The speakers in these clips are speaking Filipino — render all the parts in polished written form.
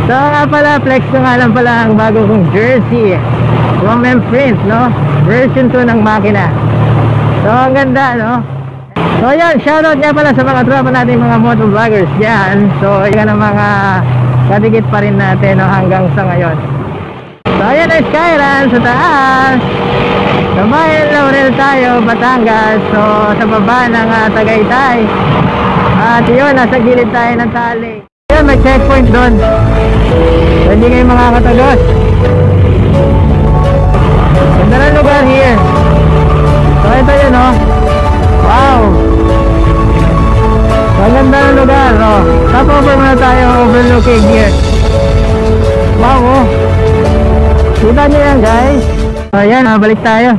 So nga pala, flex ko nga lang pala ang bago kong jersey from Print, no? Version 2 ng makina. So ang ganda, no? So yan, shoutout nga pala sa mga tropa natin, mga motovloggers dyan. So yan ang mga kadikit pa rin natin, no? Hanggang sa ngayon. So ayan ay Skyran sa taas. Sa bayan Laurel tayo, Batangas. So sa baba ng Tagaytay. At yun, nasa gilid tayo ng tali. Yan, may checkpoint doon. So hindi kayo makakatagos. Ganda ng lugar here. So ito yun, oh. Wow. So ganda ng lugar, oh. Top over muna tayo, overlooking here. Wow, oh. Kita nyo yan, guys. So yan, balik tayo.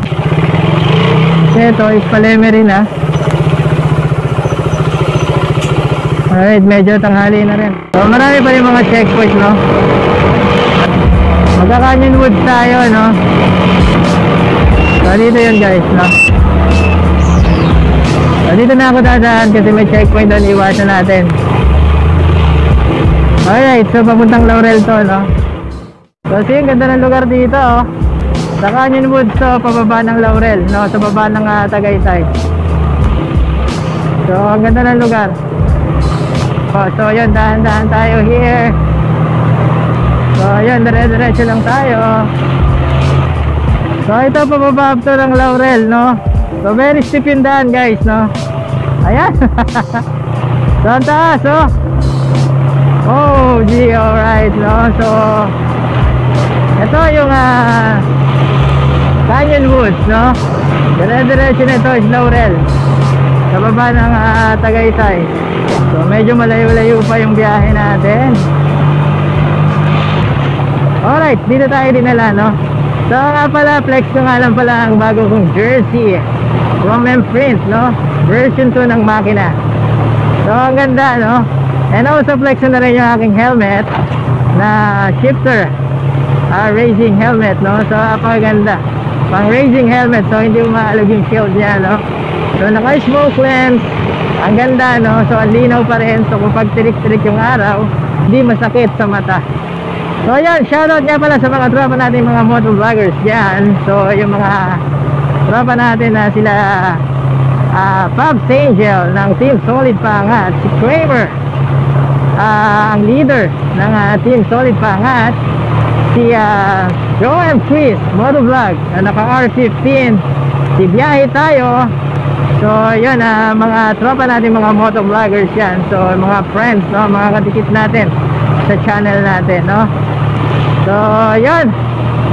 Kasi ito is Paleme rin, ha. Alright, medyo tanghali na rin. So marami pa rin mga checkpoint, no. Magka-Canyon Woods tayo, no. So dito yun, guys, no. So dito na ako dadaan kasi may checkpoint doon, iwasan natin. Alright, so papuntang Laurel to, no. So see, ganda ng lugar dito, oh. Sa Canyon Woods to, pababa ng Laurel, no, sa baba ng Tagaytay. So ang ganda ng lugar. Oh, so yun, dahan-dahan tayo here. So yun, dire-diretso lang tayo. So ito, pababa up to ng Laurel, no. So very steep yung daan, guys, no. Ayan. So ang taas, oh. Oh, gee, alright, no. So ito yung Canyon Woods, no. Dire-diretso na ito is Laurel, sa baba ng Tagaytay. So medyo malayo-layo pa yung biyahe natin. Alright, dito tayo dinala, no. So nga pala, flex ko nga lang pala ang bago kong jersey from Print, no. Version 2 ng makina. So ang ganda, no. And also flex na rin yung aking helmet na shifter, racing helmet, no. So apakaganda, pang racing helmet. So hindi mo maalog yung shield niya, no. So naka-smoke lens. Ang ganda, no. So ang linaw pa rin. So kung pag tirik-tirik yung araw, hindi masakit sa mata. So ayan, shoutout nga pala sa mga tropa natin, mga motovloggers dyan. So yung mga tropa natin na sila Pops Angel ng Team Solid Pangat, si Kramer, ang leader ng Team Solid Pangat, si Joe M. Chris Motovlog na naka R15, si Biyahe Tayo. So yun, mga tropa natin, mga motovloggers yan. So mga friends, no, mga kadikit natin sa channel natin, no. So yun,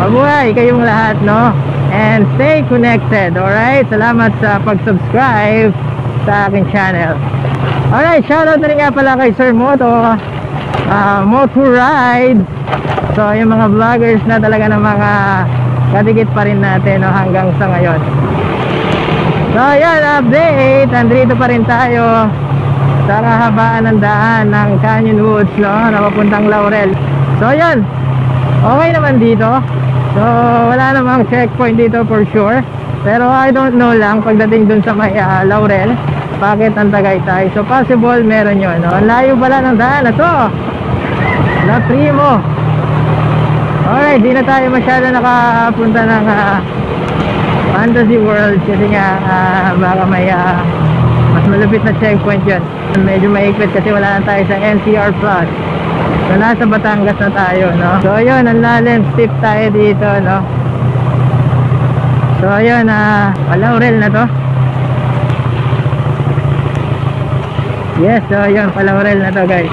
mabuhay kayong lahat, no. And stay connected, alright. Salamat sa pag-subscribe sa aking channel. Alright, shoutout na rin nga pala kay Sir Moto, Moto Ride. So yung mga vloggers na talaga ng mga kadikit pa rin natin, no, hanggang sa ngayon. So yan, update. Andrito pa rin tayo sa kahabaan ng daan ng Canyon Woods, no, na papuntang Laurel. So yan, okay naman dito. So wala namang checkpoint dito for sure. Pero I don't know lang pagdating dun sa may Laurel, bakit ang Tagaytay. So possible meron yun, no? Ang layo pala ng daan na to, La Primo. Alright, di na tayo masyado nakapunta ng Fantasy World kasi nga baka may mas malupit na checkpoint yun. Medyo maikpit kasi wala na tayo sa NCR Plus. So nasa Batangas na tayo, no. So yun, ang lalim, steep tayo dito, no. So yun, Laurel na to. Yes, so yun, Laurel na to, guys.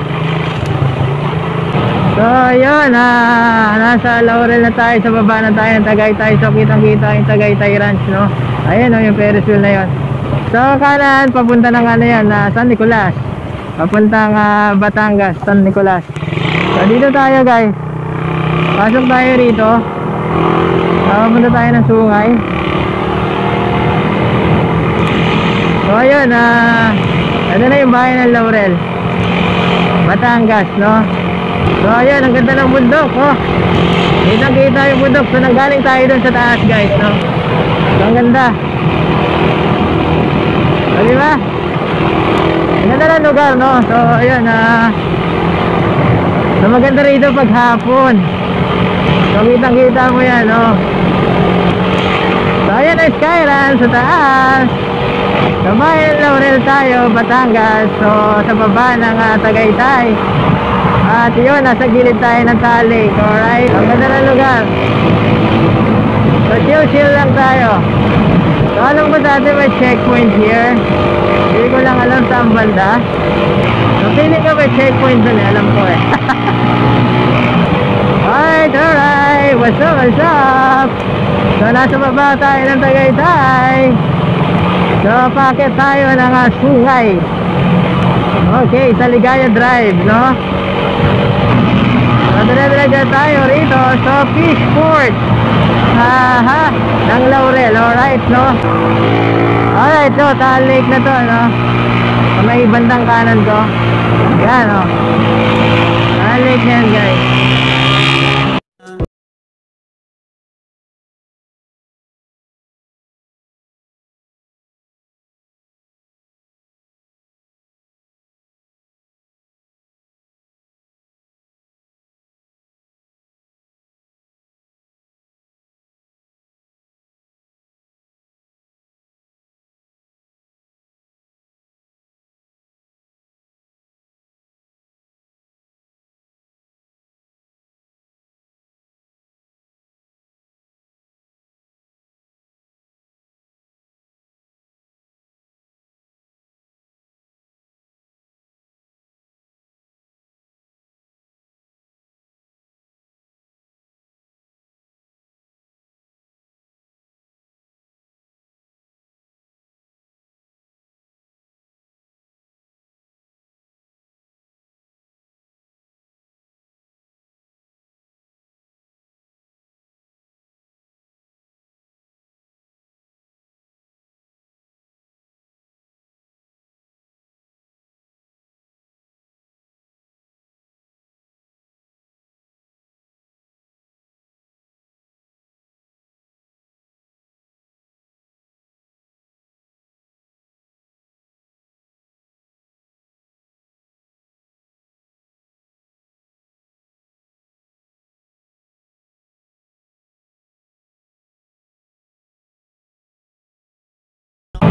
So yun, nasa Laurel na tayo, sa baba na tayo ng Tagaytay. So kitang kita yung Tagaytay Ranch, no. Ayun, yung Ferris wheel na yun. So kanan, papunta ng yan, San Nicolas, papuntang Batangas, San Nicolas. So dito tayo, guys. Pasok tayo rito. Papunta tayo ng sungay. So ayun, ano na yung bahay ng Laurel, Batangas, no. So ayun, ang ganda ng bundok, oh. Kita yung bundok. So nanggaling tayo dun sa taas, guys, no. So ang ganda. So diba, ang ganda ng lugar, no. So ayun, So maganda rito pag hapon. So kitang-kita mo yan, no? So ayan ang Skyline sa taas. Sa bayan Laurel tayo, Batangas. So sa baba ng Tagaytay. At yun, nasa gilid tayo ng Talik. Alright, ang ganda ng lugar. So chill lang tayo. So alam mo dati may checkpoint here. Hindi ko lang alam saan banda. So feeling ko may checkpoint dun eh, alam ko eh. Alright, what's up? So nasa baba tayo ng Tagaytay. So packet tayo ng Sungay. Okay, sa Ligaya Drive, no? So dire-diretso tayo rito sa Fishport ng Laurel, alright, no? Alright, so Talik na to, no? So may bandang kanan ko. Yan, no? Talik na yan, guys.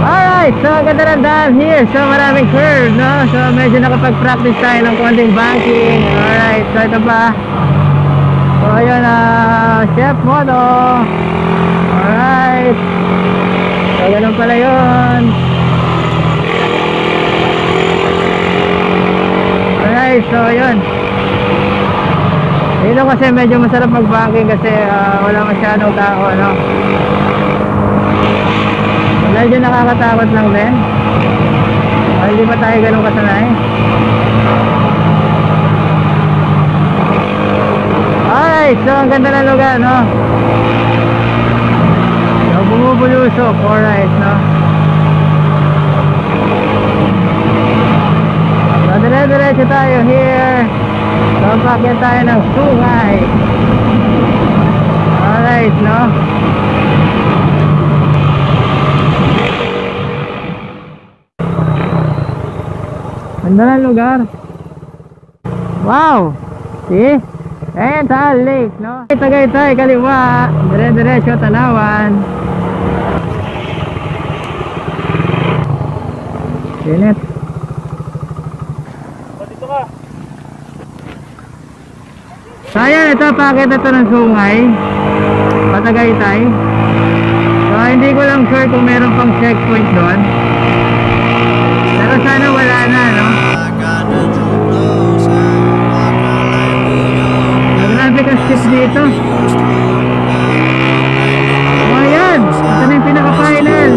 Alright, so ang ganda ng daan here. So maraming curve, no? So medyo nakapag-practice tayo ng konting banking. Alright, so ito pa. So ayun, Chef Moto. Alright. So ganun pala yun. Alright, so yun. Dito kasi medyo masarap mag-banking kasi wala masyadong tao, no? Medyo nakakatakot lang din. Hindi pa tayo ganun kasanay. Alright, so ang ganda ng lugar, no? So bumubulusok, alright, no? So dire-diretso tayo here. So pakyat tayo ng Sungay. Alright, no? Ganda ng lugar. Wow! See? Ayan, Talik, no? Tagaytay, kaliwa. Dire-diretso, Tanawan. Sinit. Dito ka. So, ayan, ito, packet ito ng Sungay. Patagaytay. So, hindi ko lang sure kung meron pang checkpoint doon. Pero sana wala na, no? Grabe ka skip dito. O ayan, ito na yung pinaka-final.